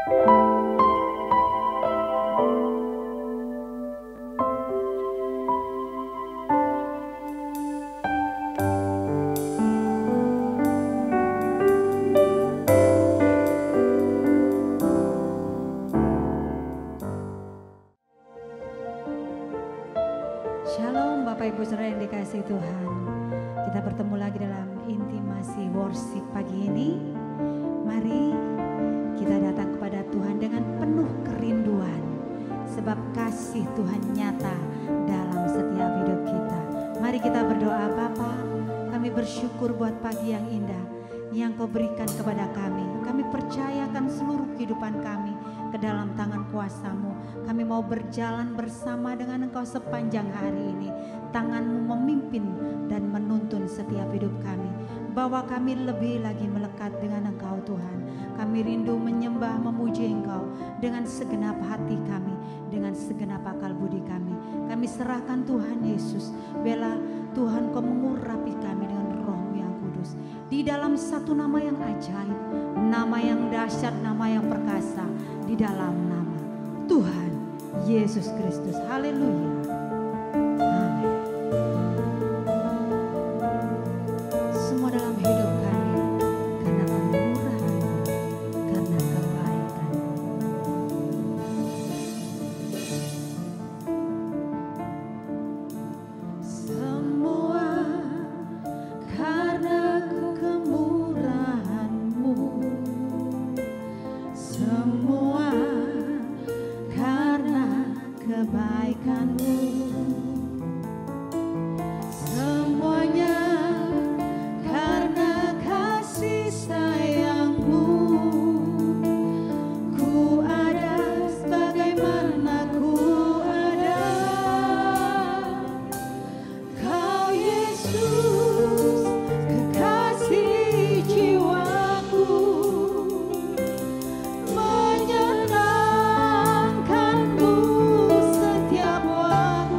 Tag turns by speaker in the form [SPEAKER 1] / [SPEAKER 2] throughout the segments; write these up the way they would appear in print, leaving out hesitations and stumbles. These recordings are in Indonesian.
[SPEAKER 1] Shalom Bapak Ibu Saudara yang dikasihi Tuhan. Kita bertemu lagi dalam intimasi worship pagi ini. Mari kita datang kepada Tuhan dengan penuh kerinduan. Sebab kasih Tuhan nyata dalam setiap hidup kita. Mari kita berdoa. Bapa, kami bersyukur buat pagi yang indah yang Kau berikan kepada kami. Kami percayakan seluruh kehidupan kami ke dalam tangan kuasa-Mu. Kami mau berjalan bersama dengan Engkau sepanjang hari ini. Tangan-Mu memimpin dan menuntun setiap hidup kami. Bawa kami lebih lagi melekat dengan Engkau Tuhan. Kami rindu menyembah, memuji Engkau dengan segenap hati kami, dengan segenap akal budi kami. Kami serahkan Tuhan Yesus. Bela Tuhan, Kau mengurapi kami dengan Roh-Mu yang kudus. Di dalam satu nama yang ajaib, nama yang dahsyat, nama yang perkasa, di dalam nama Tuhan Yesus Kristus. Haleluya. Amin. Semua dalam hidup kami karena kemurahan, karena kebaikan. Semua karena kemurahan-Mu. Semua karena kebaikan-Mu. Semuanya karena kasih sayang-Mu. Ku ada sebagaimana ku ada. Kau Yesus, kekasih jiwaku. Menyenangkanmu setiap waktu.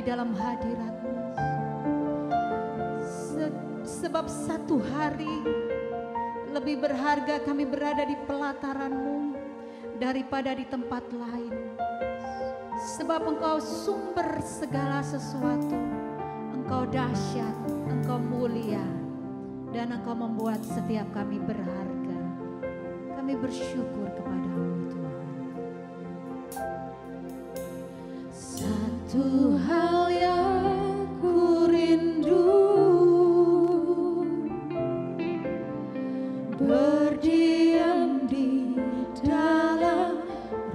[SPEAKER 1] di dalam hadirat-Mu. Sebab satu hari lebih berharga kami berada di pelataran-Mu daripada di tempat lain. Sebab Engkau sumber segala sesuatu. Engkau dahsyat, Engkau mulia, dan Engkau membuat setiap kami berharga. Kami bersyukur kepada-Mu Tuhan. Satu hal yang ku rindu, berdiam di dalam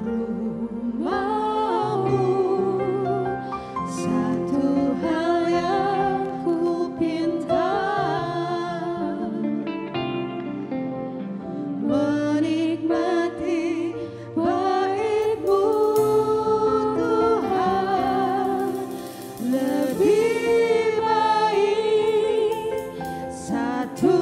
[SPEAKER 1] rumah-Mu. Satu hal yang ku pinta, menikmati bait-Mu Tuhan. Lebih baik satu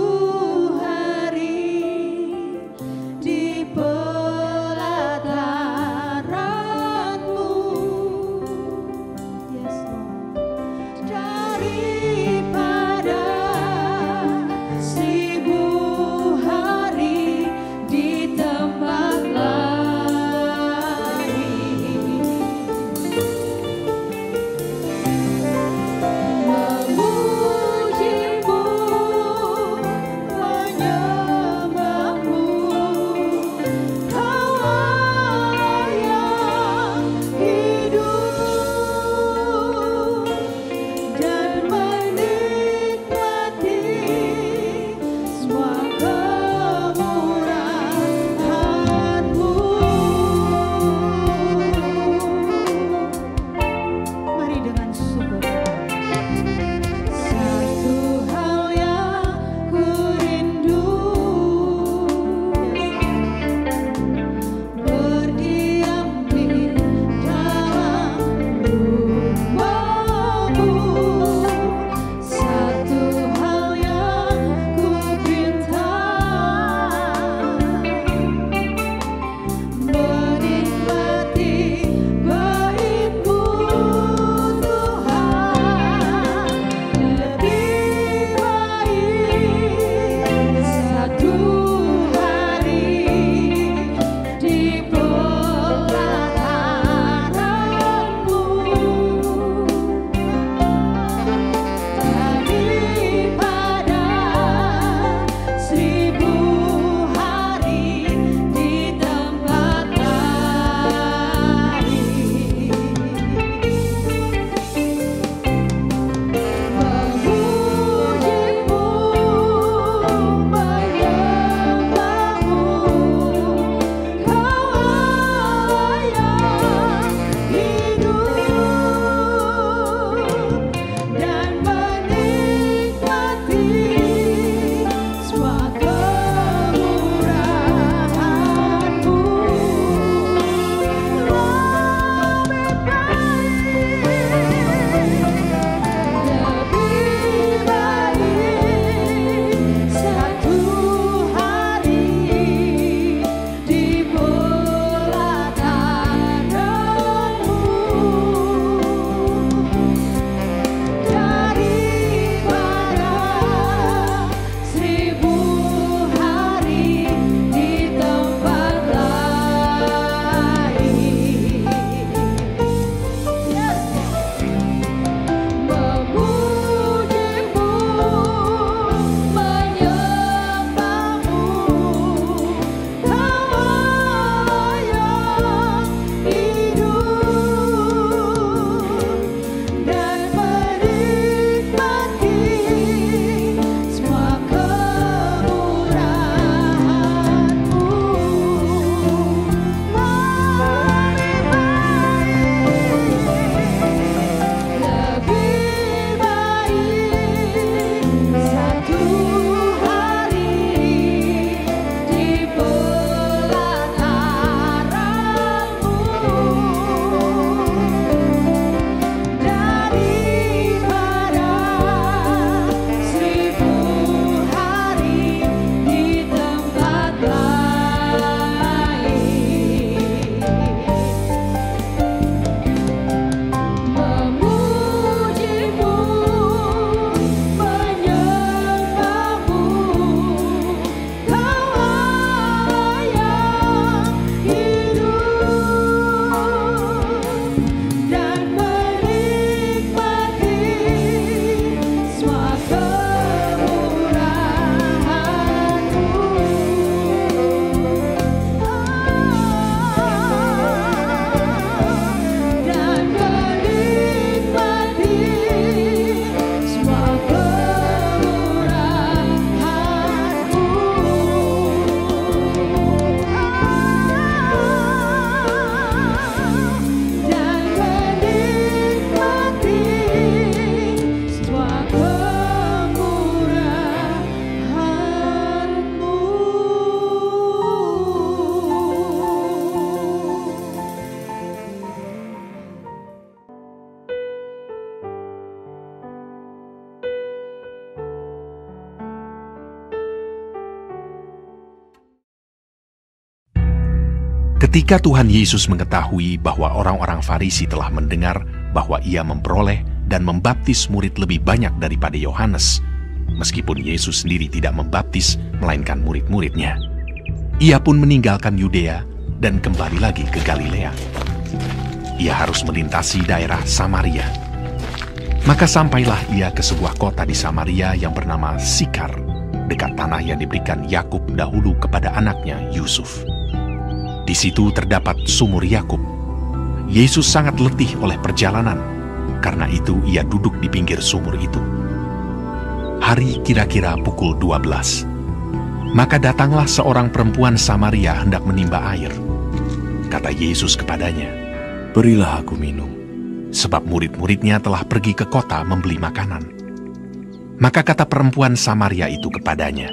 [SPEAKER 2] Ketika Tuhan Yesus mengetahui bahwa orang-orang Farisi telah mendengar bahwa ia memperoleh dan membaptis murid lebih banyak daripada Yohanes, meskipun Yesus sendiri tidak membaptis melainkan murid-muridnya, ia pun meninggalkan Yudea dan kembali lagi ke Galilea. Ia harus melintasi daerah Samaria. Maka sampailah ia ke sebuah kota di Samaria yang bernama Sikar, dekat tanah yang diberikan Yakub dahulu kepada anaknya Yusuf. Di situ terdapat sumur Yakub. Yesus sangat letih oleh perjalanan, karena itu ia duduk di pinggir sumur itu. Hari kira-kira pukul 12. Maka datanglah seorang perempuan Samaria hendak menimba air. Kata Yesus kepadanya, "Berilah aku minum," sebab murid-muridnya telah pergi ke kota membeli makanan. Maka kata perempuan Samaria itu kepadanya,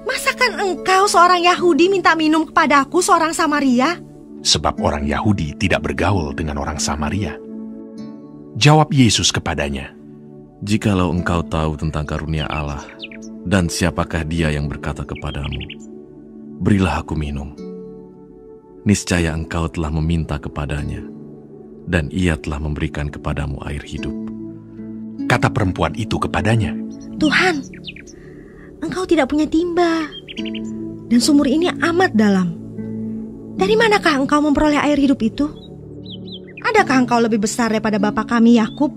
[SPEAKER 3] "Masakan engkau seorang Yahudi minta minum kepadaku seorang Samaria?"
[SPEAKER 2] Sebab orang Yahudi tidak bergaul dengan orang Samaria. Jawab Yesus kepadanya,
[SPEAKER 4] "Jikalau engkau tahu tentang karunia Allah, dan siapakah dia yang berkata kepadamu, 'Berilah aku minum,' niscaya engkau telah meminta kepadanya, dan ia telah memberikan kepadamu air hidup."
[SPEAKER 2] Kata perempuan itu kepadanya,
[SPEAKER 3] "Tuhan, engkau tidak punya timba, dan sumur ini amat dalam. Dari manakah engkau memperoleh air hidup itu? Adakah engkau lebih besar daripada bapa kami Yakub,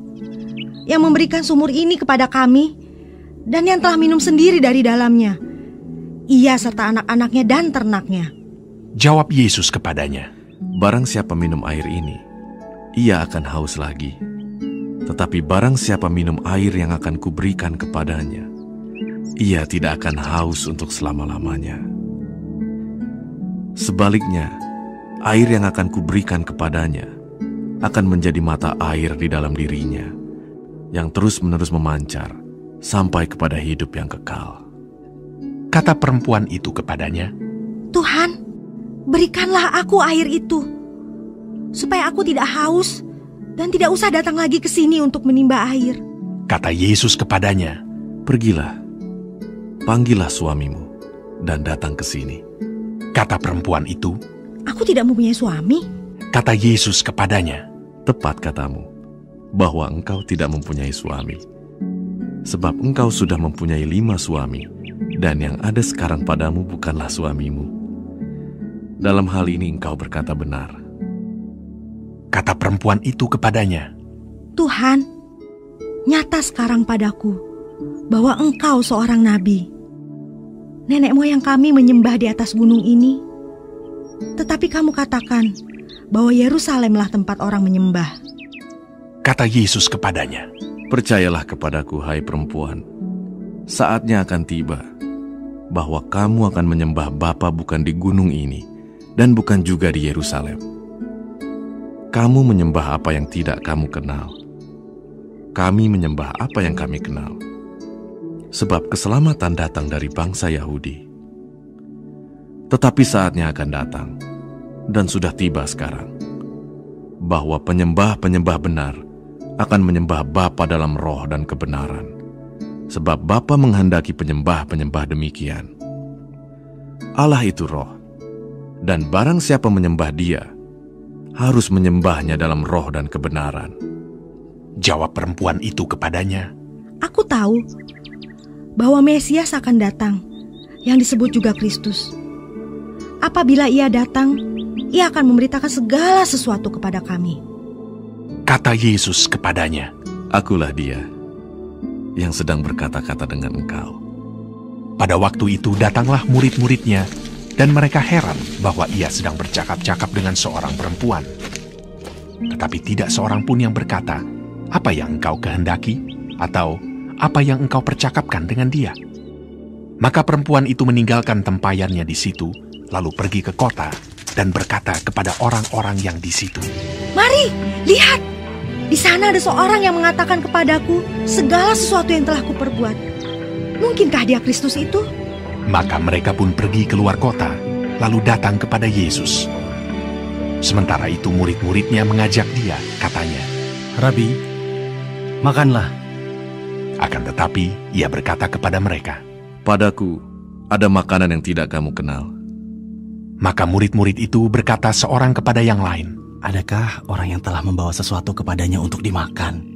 [SPEAKER 3] yang memberikan sumur ini kepada kami, dan yang telah minum sendiri dari dalamnya, ia serta anak-anaknya dan ternaknya?"
[SPEAKER 2] Jawab Yesus kepadanya,
[SPEAKER 4] "Barang siapa minum air ini, ia akan haus lagi. Tetapi barang siapa minum air yang akan kuberikan kepadanya, ia tidak akan haus untuk selama-lamanya. Sebaliknya, air yang akan kuberikan kepadanya akan menjadi mata air di dalam dirinya, yang terus-menerus memancar sampai kepada hidup yang kekal."
[SPEAKER 2] Kata perempuan itu kepadanya,
[SPEAKER 3] "Tuhan, berikanlah aku air itu, supaya aku tidak haus dan tidak usah datang lagi ke sini untuk menimba air."
[SPEAKER 2] Kata Yesus kepadanya,
[SPEAKER 4] "Pergilah, panggillah suamimu, dan datang ke sini."
[SPEAKER 2] Kata perempuan itu,
[SPEAKER 3] "Aku tidak mempunyai suami."
[SPEAKER 2] Kata Yesus kepadanya,
[SPEAKER 4] "Tepat katamu, bahwa engkau tidak mempunyai suami. Sebab engkau sudah mempunyai 5 suami, dan yang ada sekarang padamu bukanlah suamimu. Dalam hal ini engkau berkata benar."
[SPEAKER 2] Kata perempuan itu kepadanya,
[SPEAKER 3] "Tuhan, nyata sekarang padaku bahwa engkau seorang nabi. Nenek moyang kami menyembah di atas gunung ini, tetapi kamu katakan bahwa Yerusalemlah tempat orang menyembah."
[SPEAKER 2] Kata Yesus kepadanya,
[SPEAKER 4] "Percayalah kepadaku, hai perempuan, saatnya akan tiba bahwa kamu akan menyembah Bapa bukan di gunung ini, dan bukan juga di Yerusalem. Kamu menyembah apa yang tidak kamu kenal. Kami menyembah apa yang kami kenal. Sebab keselamatan datang dari bangsa Yahudi. Tetapi saatnya akan datang, dan sudah tiba sekarang, bahwa penyembah-penyembah benar akan menyembah Bapa dalam roh dan kebenaran. Sebab Bapa menghendaki penyembah-penyembah demikian. Allah itu roh, dan barang siapa menyembah Dia, harus menyembahnya dalam roh dan kebenaran."
[SPEAKER 2] Jawab perempuan itu kepadanya,
[SPEAKER 3] "Aku tahu bahwa Mesias akan datang, yang disebut juga Kristus. Apabila ia datang, ia akan memberitakan segala sesuatu kepada kami."
[SPEAKER 2] Kata Yesus kepadanya,
[SPEAKER 4] "Akulah Dia yang sedang berkata-kata dengan engkau."
[SPEAKER 2] Pada waktu itu datanglah murid-muridnya, dan mereka heran bahwa ia sedang bercakap-cakap dengan seorang perempuan. Tetapi tidak seorang pun yang berkata, "Apa yang engkau kehendaki?" atau "Apa yang engkau percakapkan dengan dia?" Maka perempuan itu meninggalkan tempayannya di situ, lalu pergi ke kota dan berkata kepada orang-orang yang di situ,
[SPEAKER 3] "Mari, lihat, di sana ada seorang yang mengatakan kepadaku segala sesuatu yang telah kuperbuat. Mungkinkah dia Kristus itu?"
[SPEAKER 2] Maka mereka pun pergi keluar kota, lalu datang kepada Yesus. Sementara itu murid-muridnya mengajak dia, katanya,
[SPEAKER 5] "Rabi, makanlah."
[SPEAKER 2] Akan tetapi ia berkata kepada mereka,
[SPEAKER 4] "Padaku ada makanan yang tidak kamu kenal."
[SPEAKER 2] Maka murid-murid itu berkata seorang kepada yang lain,
[SPEAKER 5] "Adakah orang yang telah membawa sesuatu kepadanya untuk dimakan?"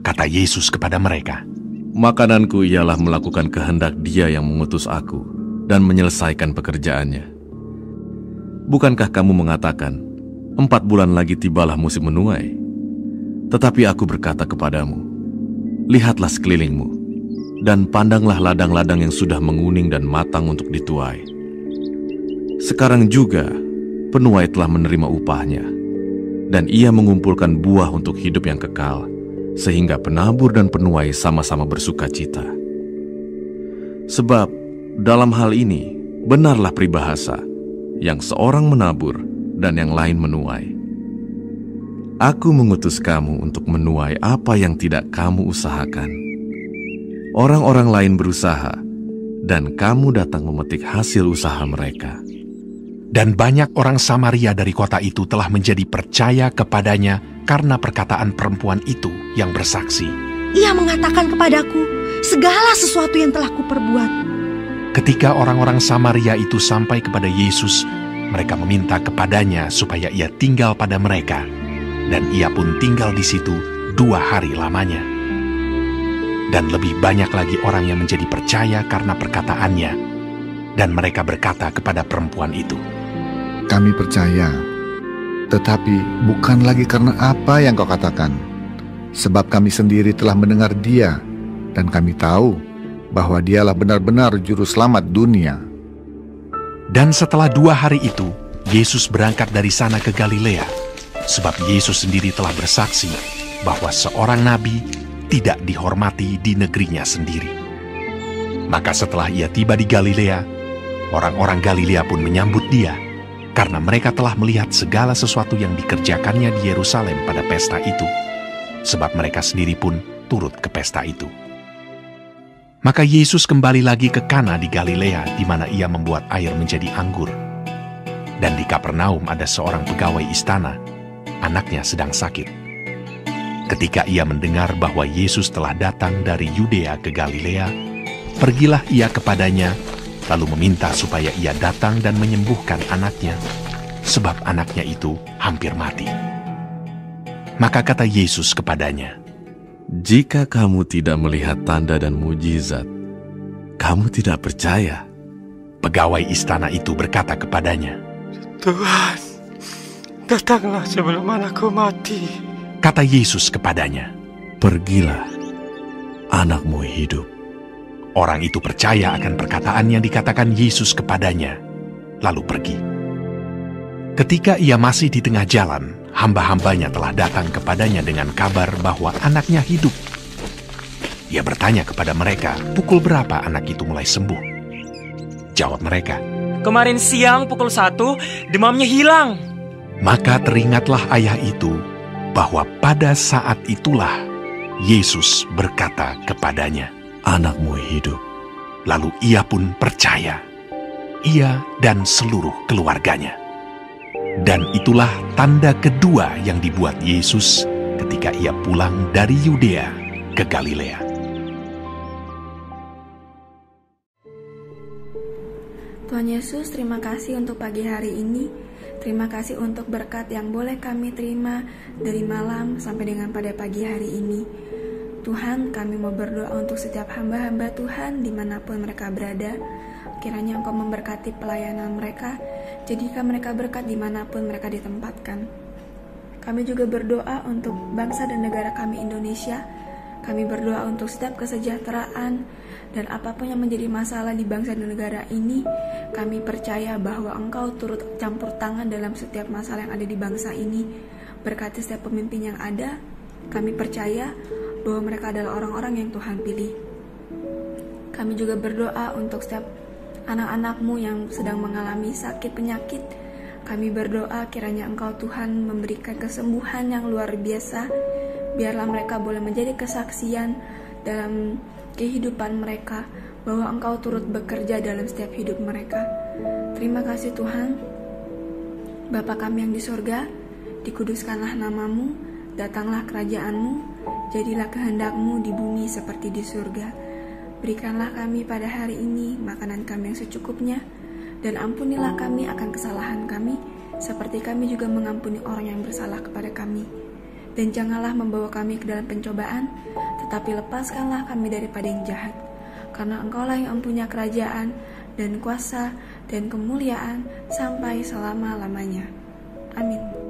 [SPEAKER 2] Kata Yesus kepada mereka,
[SPEAKER 4] Makananku ialah melakukan kehendak Dia yang mengutus aku dan menyelesaikan pekerjaannya. Bukankah kamu mengatakan, 4 bulan lagi tibalah musim menuai? Tetapi aku berkata kepadamu, lihatlah sekelilingmu, dan pandanglah ladang-ladang yang sudah menguning dan matang untuk dituai. Sekarang juga penuai telah menerima upahnya, dan ia mengumpulkan buah untuk hidup yang kekal, sehingga penabur dan penuai sama-sama bersuka cita. Sebab dalam hal ini benarlah peribahasa, yang seorang menabur dan yang lain menuai. Aku mengutus kamu untuk menuai apa yang tidak kamu usahakan. Orang-orang lain berusaha, dan kamu datang memetik hasil usaha mereka.
[SPEAKER 2] Dan banyak orang Samaria dari kota itu telah menjadi percaya kepadanya karena perkataan perempuan itu yang bersaksi.
[SPEAKER 3] Ia mengatakan kepadaku segala sesuatu yang telah kuperbuat.
[SPEAKER 2] Ketika orang-orang Samaria itu sampai kepada Yesus, mereka meminta kepadanya supaya ia tinggal pada mereka. Dan ia pun tinggal di situ 2 hari lamanya. Dan lebih banyak lagi orang yang menjadi percaya karena perkataannya. Dan mereka berkata kepada perempuan itu,
[SPEAKER 6] Kami percaya, tetapi bukan lagi karena apa yang kau katakan. Sebab kami sendiri telah mendengar Dia, dan kami tahu bahwa Dialah benar-benar juru selamat dunia.
[SPEAKER 2] Dan setelah 2 hari itu, Yesus berangkat dari sana ke Galilea. Sebab Yesus sendiri telah bersaksi bahwa seorang nabi tidak dihormati di negerinya sendiri. Maka setelah ia tiba di Galilea, orang-orang Galilea pun menyambut dia, karena mereka telah melihat segala sesuatu yang dikerjakannya di Yerusalem pada pesta itu, sebab mereka sendiri pun turut ke pesta itu. Maka Yesus kembali lagi ke Kana di Galilea, di mana ia membuat air menjadi anggur. Dan di Kapernaum ada seorang pegawai istana, anaknya sedang sakit. Ketika ia mendengar bahwa Yesus telah datang dari Yudea ke Galilea, pergilah ia kepadanya, lalu meminta supaya ia datang dan menyembuhkan anaknya, sebab anaknya itu hampir mati. Maka kata Yesus kepadanya,
[SPEAKER 4] Jika kamu tidak melihat tanda dan mujizat, kamu tidak percaya.
[SPEAKER 2] Pegawai istana itu berkata kepadanya,
[SPEAKER 7] Tuhan, datanglah sebelum anakku mati.
[SPEAKER 2] Kata Yesus kepadanya,
[SPEAKER 4] Pergilah, anakmu hidup.
[SPEAKER 2] Orang itu percaya akan perkataan yang dikatakan Yesus kepadanya, lalu pergi. Ketika ia masih di tengah jalan, hamba-hambanya telah datang kepadanya dengan kabar bahwa anaknya hidup. Ia bertanya kepada mereka, pukul berapa anak itu mulai sembuh? Jawab mereka,
[SPEAKER 7] Kemarin siang pukul 1, demamnya hilang.
[SPEAKER 2] Maka teringatlah ayah itu bahwa pada saat itulah Yesus berkata kepadanya,
[SPEAKER 4] Anakmu hidup.
[SPEAKER 2] Lalu ia pun percaya, ia dan seluruh keluarganya. Dan itulah tanda kedua yang dibuat Yesus ketika ia pulang dari Yudea ke Galilea.
[SPEAKER 8] Tuhan Yesus, terima kasih untuk pagi hari ini. Terima kasih untuk berkat yang boleh kami terima dari malam sampai dengan pada pagi hari ini. Tuhan, kami mau berdoa untuk setiap hamba-hamba Tuhan dimanapun mereka berada. Kiranya Engkau memberkati pelayanan mereka, jadikan mereka berkat dimanapun mereka ditempatkan. Kami juga berdoa untuk bangsa dan negara kami Indonesia. Kami berdoa untuk setiap kesejahteraan dan apapun yang menjadi masalah di bangsa dan negara ini. Kami percaya bahwa Engkau turut campur tangan dalam setiap masalah yang ada di bangsa ini. Berkati setiap pemimpin yang ada, kami percaya bahwa mereka adalah orang-orang yang Tuhan pilih. Kami juga berdoa untuk setiap anak-anak-Mu yang sedang mengalami sakit penyakit. Kami berdoa kiranya Engkau Tuhan memberikan kesembuhan yang luar biasa. Biarlah mereka boleh menjadi kesaksian dalam kehidupan mereka, bahwa Engkau turut bekerja dalam setiap hidup mereka. Terima kasih Tuhan. Bapa kami yang di surga, dikuduskanlah nama-Mu, datanglah kerajaan-Mu, jadilah kehendak-Mu di bumi seperti di surga. Berikanlah kami pada hari ini makanan kami yang secukupnya, Dan ampunilah kami akan kesalahan kami, seperti kami juga mengampuni orang yang bersalah kepada kami. Dan janganlah membawa kami ke dalam pencobaan, tetapi lepaskanlah kami daripada yang jahat. Karena Engkaulah yang mempunyai kerajaan, dan kuasa, dan kemuliaan, sampai selama-lamanya. Amin.